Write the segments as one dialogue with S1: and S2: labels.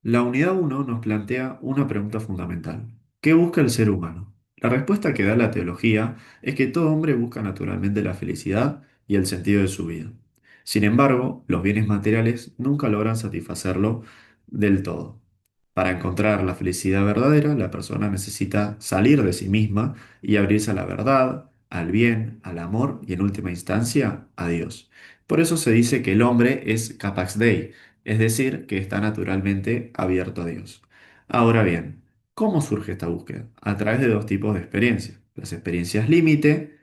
S1: La unidad uno nos plantea una pregunta fundamental. ¿Qué busca el ser humano? La respuesta que da la teología es que todo hombre busca naturalmente la felicidad y el sentido de su vida. Sin embargo, los bienes materiales nunca logran satisfacerlo del todo. Para encontrar la felicidad verdadera, la persona necesita salir de sí misma y abrirse a la verdad, al bien, al amor y en última instancia a Dios. Por eso se dice que el hombre es capax Dei, es decir, que está naturalmente abierto a Dios. Ahora bien, ¿cómo surge esta búsqueda? A través de dos tipos de experiencias. Las experiencias límite,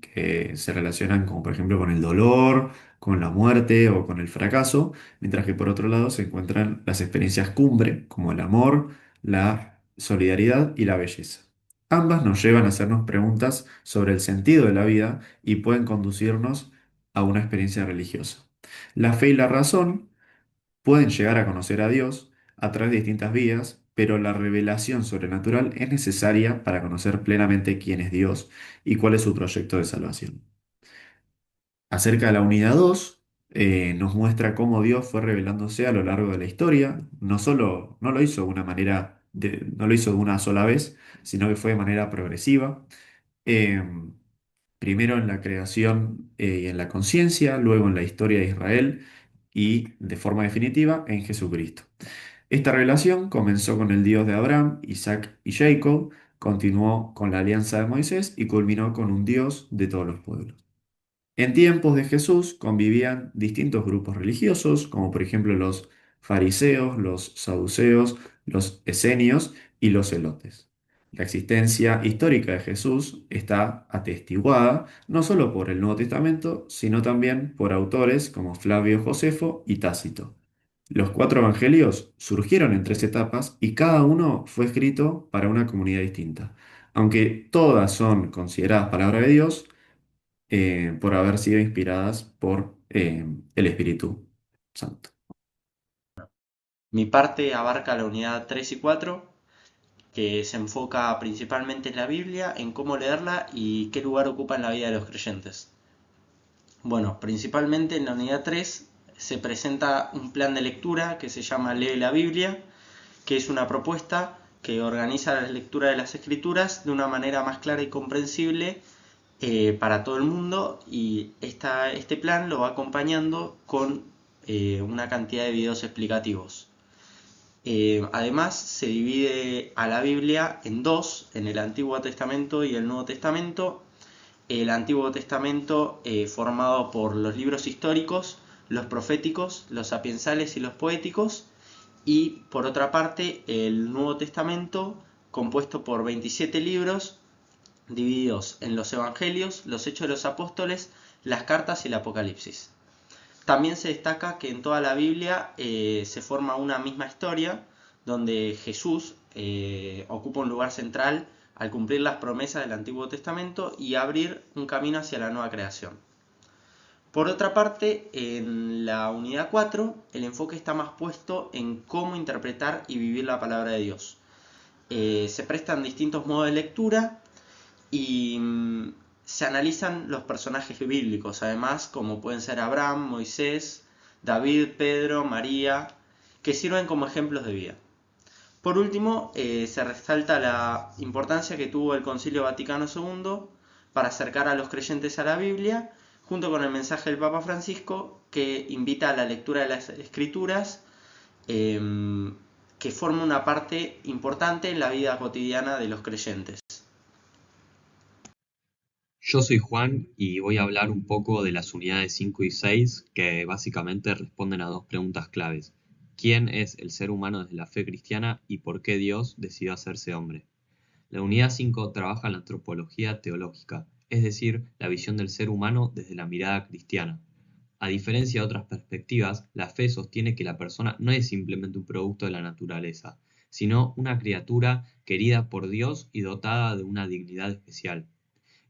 S1: que se relacionan con, por ejemplo, con el dolor, con la muerte o con el fracaso, mientras que por otro lado se encuentran las experiencias cumbre, como el amor, la solidaridad y la belleza. Ambas nos llevan a hacernos preguntas sobre el sentido de la vida y pueden conducirnos a una experiencia religiosa. La fe y la razón pueden llegar a conocer a Dios a través de distintas vías, pero la revelación sobrenatural es necesaria para conocer plenamente quién es Dios y cuál es su proyecto de salvación. Acerca de la unidad 2, nos muestra cómo Dios fue revelándose a lo largo de la historia. No lo hizo de una manera, no lo hizo de una sola vez, sino que fue de manera progresiva. Em, Primero en la creación y en la conciencia, luego en la historia de Israel y de forma definitiva en Jesucristo. Esta relación comenzó con el Dios de Abraham, Isaac y Jacob, continuó con la alianza de Moisés y culminó con un Dios de todos los pueblos. En tiempos de Jesús convivían distintos grupos religiosos, como por ejemplo los fariseos, los saduceos, los esenios y los celotes. La existencia histórica de Jesús está atestiguada no solo por el Nuevo Testamento, sino también por autores como Flavio Josefo y Tácito. Los cuatro evangelios surgieron en tres etapas y cada uno fue escrito para una comunidad distinta. Aunque todas son consideradas palabra de Dios, por haber sido inspiradas por el Espíritu Santo.
S2: Mi parte abarca la unidad 3 y 4, que se enfoca principalmente en la Biblia, en cómo leerla y qué lugar ocupa en la vida de los creyentes. Bueno, principalmente en la unidad 3 se presenta un plan de lectura que se llama Lee la Biblia, que es una propuesta que organiza la lectura de las escrituras de una manera más clara y comprensible para todo el mundo, y este plan lo va acompañando con una cantidad de videos explicativos. Además, se divide a la Biblia en dos, en el Antiguo Testamento y el Nuevo Testamento. El Antiguo Testamento formado por los libros históricos, los proféticos, los sapiensales y los poéticos, y por otra parte el Nuevo Testamento compuesto por 27 libros divididos en los Evangelios, los Hechos de los Apóstoles, las cartas y el Apocalipsis. También se destaca que en toda la Biblia se forma una misma historia donde Jesús ocupa un lugar central al cumplir las promesas del Antiguo Testamento y abrir un camino hacia la nueva creación. Por otra parte, en la unidad 4, el enfoque está más puesto en cómo interpretar y vivir la palabra de Dios. Se prestan distintos modos de lectura y se analizan los personajes bíblicos, además, como pueden ser Abraham, Moisés, David, Pedro, María, que sirven como ejemplos de vida. Por último, se resalta la importancia que tuvo el Concilio Vaticano II para acercar a los creyentes a la Biblia, junto con el mensaje del Papa Francisco, que invita a la lectura de las Escrituras, que forma una parte importante en la vida cotidiana de los creyentes.
S3: Yo soy Juan y voy a hablar un poco de las unidades 5 y 6 que básicamente responden a dos preguntas claves. ¿Quién es el ser humano desde la fe cristiana y por qué Dios decidió hacerse hombre? La unidad 5 trabaja en la antropología teológica, es decir, la visión del ser humano desde la mirada cristiana. A diferencia de otras perspectivas, la fe sostiene que la persona no es simplemente un producto de la naturaleza, sino una criatura querida por Dios y dotada de una dignidad especial.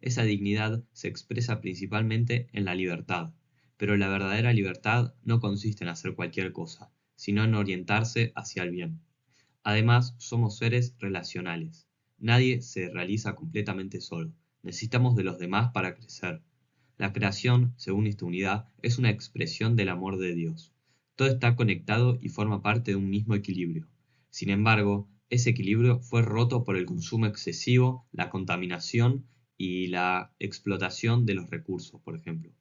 S3: Esa dignidad se expresa principalmente en la libertad, pero la verdadera libertad no consiste en hacer cualquier cosa, sino en orientarse hacia el bien. Además, somos seres relacionales. Nadie se realiza completamente solo. Necesitamos de los demás para crecer. La creación, según esta unidad, es una expresión del amor de Dios. Todo está conectado y forma parte de un mismo equilibrio. Sin embargo, ese equilibrio fue roto por el consumo excesivo, la contaminación y la explotación de los recursos, por ejemplo.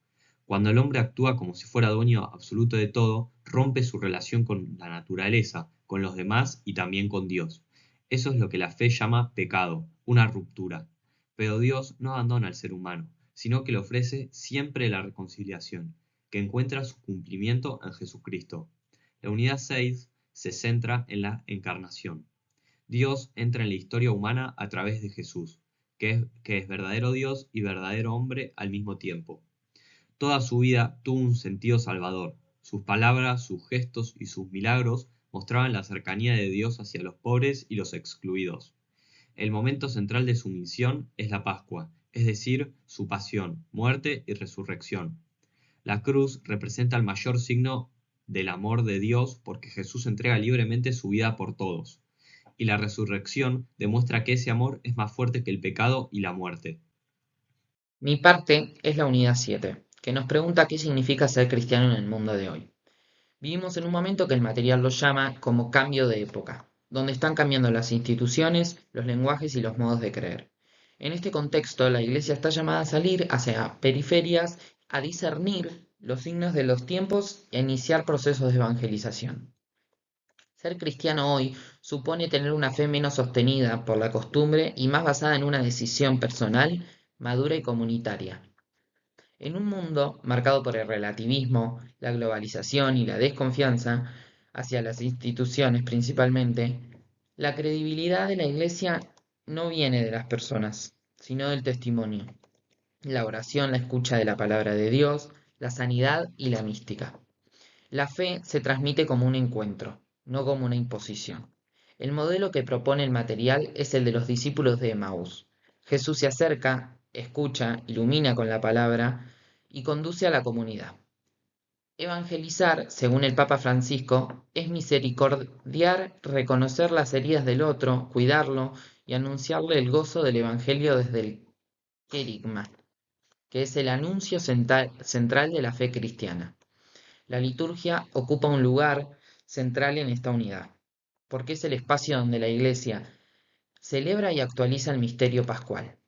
S3: Cuando el hombre actúa como si fuera dueño absoluto de todo, rompe su relación con la naturaleza, con los demás y también con Dios. Eso es lo que la fe llama pecado, una ruptura. Pero Dios no abandona al ser humano, sino que le ofrece siempre la reconciliación, que encuentra su cumplimiento en Jesucristo. La unidad 6 se centra en la encarnación. Dios entra en la historia humana a través de Jesús, que es verdadero Dios y verdadero hombre al mismo tiempo. Toda su vida tuvo un sentido salvador. Sus palabras, sus gestos y sus milagros mostraban la cercanía de Dios hacia los pobres y los excluidos. El momento central de su misión es la Pascua, es decir, su pasión, muerte y resurrección. La cruz representa el mayor signo del amor de Dios porque Jesús entrega libremente su vida por todos. Y la resurrección demuestra que ese amor es más fuerte que el pecado y la muerte.
S4: Mi parte es la unidad 7, que nos pregunta qué significa ser cristiano en el mundo de hoy. Vivimos en un momento que el material lo llama como cambio de época, donde están cambiando las instituciones, los lenguajes y los modos de creer. En este contexto, la Iglesia está llamada a salir hacia periferias, a discernir los signos de los tiempos e iniciar procesos de evangelización. Ser cristiano hoy supone tener una fe menos sostenida por la costumbre y más basada en una decisión personal, madura y comunitaria. En un mundo marcado por el relativismo, la globalización y la desconfianza hacia las instituciones principalmente, la credibilidad de la Iglesia no viene de las personas, sino del testimonio, la oración, la escucha de la palabra de Dios, la sanidad y la mística. La fe se transmite como un encuentro, no como una imposición. El modelo que propone el material es el de los discípulos de Emaús. Jesús se acerca, escucha, ilumina con la palabra y conduce a la comunidad. Evangelizar, según el Papa Francisco, es misericordiar, reconocer las heridas del otro, cuidarlo y anunciarle el gozo del Evangelio desde el querigma, que es el anuncio central de la fe cristiana. La liturgia ocupa un lugar central en esta unidad, porque es el espacio donde la Iglesia celebra y actualiza el misterio pascual.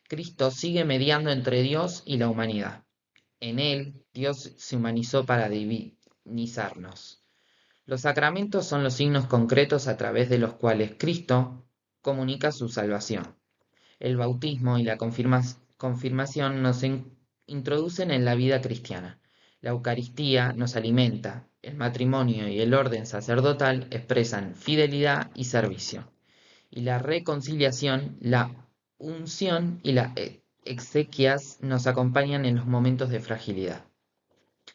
S4: Cristo sigue mediando entre Dios y la humanidad. En él, Dios se humanizó para divinizarnos. Los sacramentos son los signos concretos a través de los cuales Cristo comunica su salvación. El bautismo y la confirmación nos introducen en la vida cristiana. La Eucaristía nos alimenta. El matrimonio y el orden sacerdotal expresan fidelidad y servicio. Y la reconciliación, la unción y las exequias nos acompañan en los momentos de fragilidad.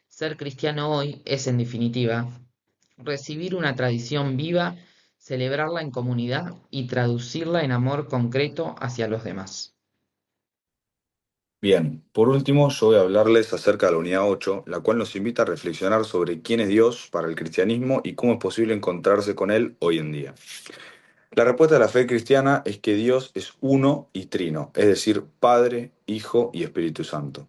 S4: Ser cristiano hoy es, en definitiva, recibir una tradición viva, celebrarla en comunidad y traducirla en amor concreto hacia los demás.
S5: Bien, por último yo voy a hablarles acerca de la unidad 8, la cual nos invita a reflexionar sobre quién es Dios para el cristianismo y cómo es posible encontrarse con Él hoy en día. La respuesta de la fe cristiana es que Dios es uno y trino, es decir, Padre, Hijo y Espíritu Santo.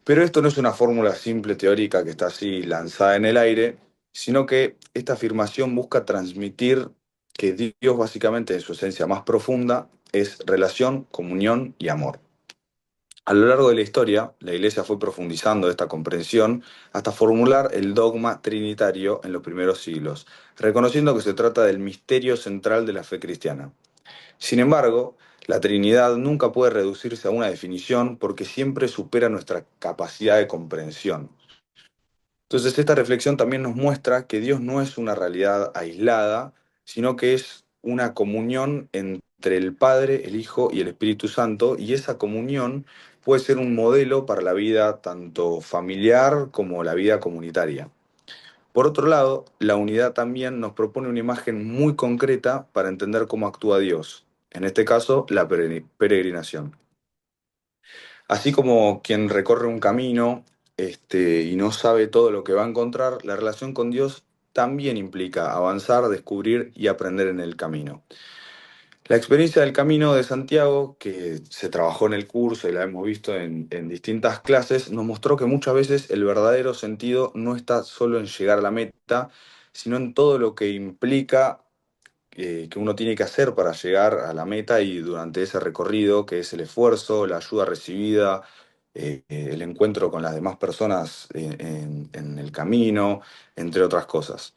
S5: Pero esto no es una fórmula simple teórica que está así lanzada en el aire, sino que esta afirmación busca transmitir que Dios básicamente en su esencia más profunda es relación, comunión y amor. A lo largo de la historia, la Iglesia fue profundizando esta comprensión hasta formular el dogma trinitario en los primeros siglos, reconociendo que se trata del misterio central de la fe cristiana. Sin embargo, la Trinidad nunca puede reducirse a una definición porque siempre supera nuestra capacidad de comprensión. Entonces, esta reflexión también nos muestra que Dios no es una realidad aislada, sino que es una comunión entre el Padre, el Hijo y el Espíritu Santo, y esa comunión puede ser un modelo para la vida tanto familiar como la vida comunitaria. Por otro lado, la unidad también nos propone una imagen muy concreta para entender cómo actúa Dios, en este caso, la peregrinación. Así como quien recorre un camino y no sabe todo lo que va a encontrar, la relación con Dios también implica avanzar, descubrir y aprender en el camino. La experiencia del Camino de Santiago, que se trabajó en el curso y la hemos visto en distintas clases, nos mostró que muchas veces el verdadero sentido no está solo en llegar a la meta, sino en todo lo que implica que uno tiene que hacer para llegar a la meta y durante ese recorrido, que es el esfuerzo, la ayuda recibida, el encuentro con las demás personas en el camino, entre otras cosas.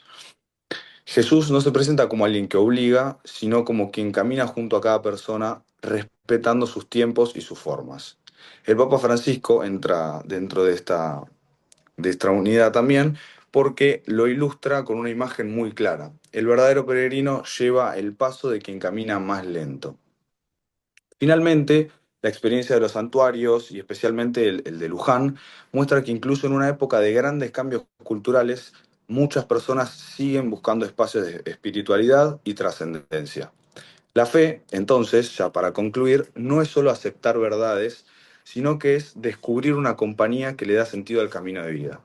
S5: Jesús no se presenta como alguien que obliga, sino como quien camina junto a cada persona, respetando sus tiempos y sus formas. El Papa Francisco entra dentro de esta unidad también porque lo ilustra con una imagen muy clara. El verdadero peregrino lleva el paso de quien camina más lento. Finalmente, la experiencia de los santuarios, y especialmente el de Luján, muestra que incluso en una época de grandes cambios culturales, muchas personas siguen buscando espacios de espiritualidad y trascendencia. La fe, entonces, ya para concluir, no es solo aceptar verdades, sino que es descubrir una compañía que le da sentido al camino de vida.